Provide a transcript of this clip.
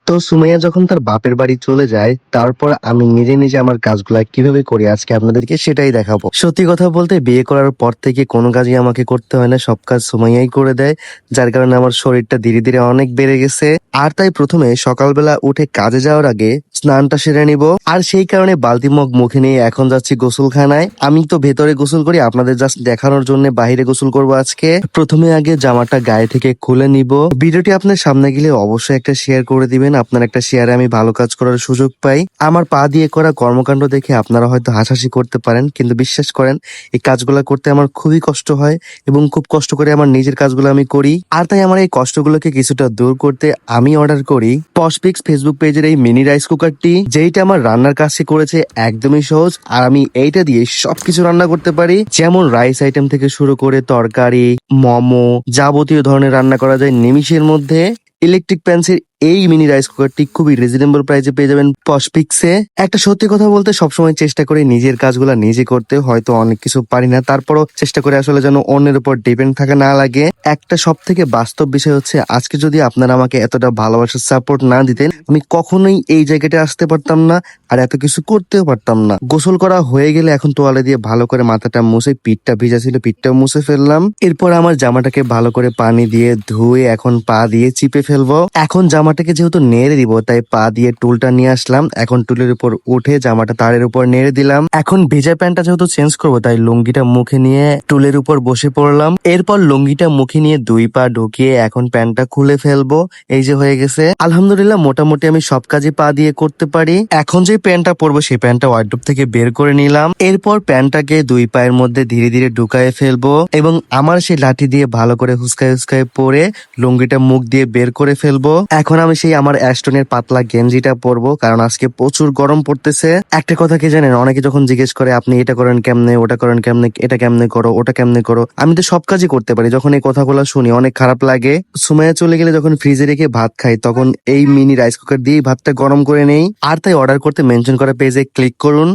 তো সুমাইয়া যখন তার বাপের বাড়ি চলে যায়, তারপর আমি নিজে নিজে আমার কাজগুলা কিভাবে করি আজকে আপনাদেরকে সেটাই দেখাবো। সত্যি কথা বলতে বিয়ে করার পর থেকে কোনো কাজই আমাকে করতে হয় না, সব কাজ সুমাইয়াই করে দেয়, যার কারণে আমার শরীরটা ধীরে ধীরে অনেক বেড়ে গেছে। আর তাই প্রথমে সকালবেলা উঠে কাজে যাওয়ার আগে স্নানটা সেরে নিব, আর সেই কারণে বালতি মগ মুখে নিয়ে এখন যাচ্ছি গোসলখানায়। আমি তো ভেতরে গোসল করি, আপনাদের জাস্ট দেখানোর জন্য বাইরে গোসল করব আজকে। প্রথমে আগে জামাটা গায়ে থেকে খুলে নিব। ভিডিওটি আপনার সামনে গেলে অবশ্যই একটা শেয়ার করে দিবেন, আপনার একটা শেয়ারে আমি ভালো কাজ করার সুযোগ পাই। আমার পা দিয়ে করা কর্মকাণ্ড দেখে আপনারা হয়তো হাসাহাসি করতে পারেন, কিন্তু বিশ্বাস করেন এই কাজগুলো করতে আমার খুবই কষ্ট হয় এবং খুব কষ্ট করে আমার নিজের কাজগুলো আমি করি। আর তাই আমার এই কষ্টগুলোকে কিছুটা দূর করতে আমি অর্ডার করি পশপিক্স ফেসবুক পেজের এই মিনি রাইস কুকারটি, যেইটা আমার রান্নার কাজটি করেছে একদমই সহজ। আর আমি এইটা দিয়ে সবকিছু রান্না করতে পারি, যেমন রাইস আইটেম থেকে শুরু করে তরকারি, মোমো, যাবতীয় ধরনের রান্না করা যায় নিমিষের মধ্যে। ইলেকট্রিক প্যান্সের এই মিনি রাইস কুকারটি খুবই রিজনেবল প্রাইসে পেয়ে যাবেন পশপিক্সে। একটা সত্যি কথা বলতে সবসময় চেষ্টা করি নিজের কাজগুলো নিজে করতে, হয়তো অনেক কিছু পারি না, তারপরও চেষ্টা করে আসলে যেন অন্যের উপর ডিপেন্ড থাকা না লাগে। একটা সব থেকে বাস্তব বিষয় হচ্ছে, আজকে যদি আপনারা আমাকে এতটা ভালোবাসার সাপোর্ট না দিতেন, আমি কখনোই এই জায়গাটা আসতে পারতাম না, আর এত কিছু করতেও পারতাম না। গোসল করা হয়ে গেলে এখন তোয়ালে দিয়ে ভালো করে মাথাটা মুছে, পিঠটা ভিজা ছিল পিঠটাও মুছে ফেললাম। এরপর আমার জামাটাকে ভালো করে পানি দিয়ে ধুয়ে এখন পা দিয়ে চিপে ফেলবো। এখন জামাটাকে যেহেতু নেড়ে দিব, তাই পা দিয়ে টুলটা নিয়ে আসলাম। এখন টুলের উপর উঠে জামাটা তারের উপর নেড়ে দিলাম। এখন ভেজা প্যান্টটা যেহেতু চেঞ্জ করবো, তাই লুঙ্গিটা মুখে নিয়ে টুলের উপর বসে পড়লাম। এরপর লুঙ্গিটা মুখে নিয়ে দুই পা ঢুকিয়ে এখন প্যান্টটা খুলে ফেলবো। এই যে হয়ে গেছে। আলহামদুলিল্লাহ, মোটামুটি আমি সব কাজই পা দিয়ে করতে পারি। এখন যে প্যান্টটা পরবো সেই প্যান্টটা ওয়ার্ডরোব থেকে বের করে নিলাম। এরপর প্যান্টটাকে দুই পায়ের মধ্যে ধীরে ধীরে ঢুকায়ে ফেলবো এবং আমার সেই লাঠি দিয়ে ভালো করে হুসকায় হুসকায় পরে লুঙ্গিটা মুখ দিয়ে বের করে ফেলবো। এখন আমি সেই আমার অ্যাস্টনের পাতলা গেঞ্জিটা পরবো, কারণ আজকে প্রচুর গরম পড়তেছে। একটা কথা কি জানেন, অনেকে যখন জিজ্ঞেস করে আপনি এটা করেন কেমনে, ওটা করেন কেমনে, এটা কেমনে করো, ওটা কেমনে করো, আমি তো সব কাজই করতে পারি। যখন এই কথাগুলো শুনি অনেক খারাপ লাগে। সুমাইয়া চলে গেলে যখন ফ্রিজে রেখে ভাত খাই, তখন এই মিনি রাইস কুকার দিয়েই ভাতটা গরম করে নেই। আর তাই অর্ডার করতে মেনশন করা পেজে ক্লিক করুন।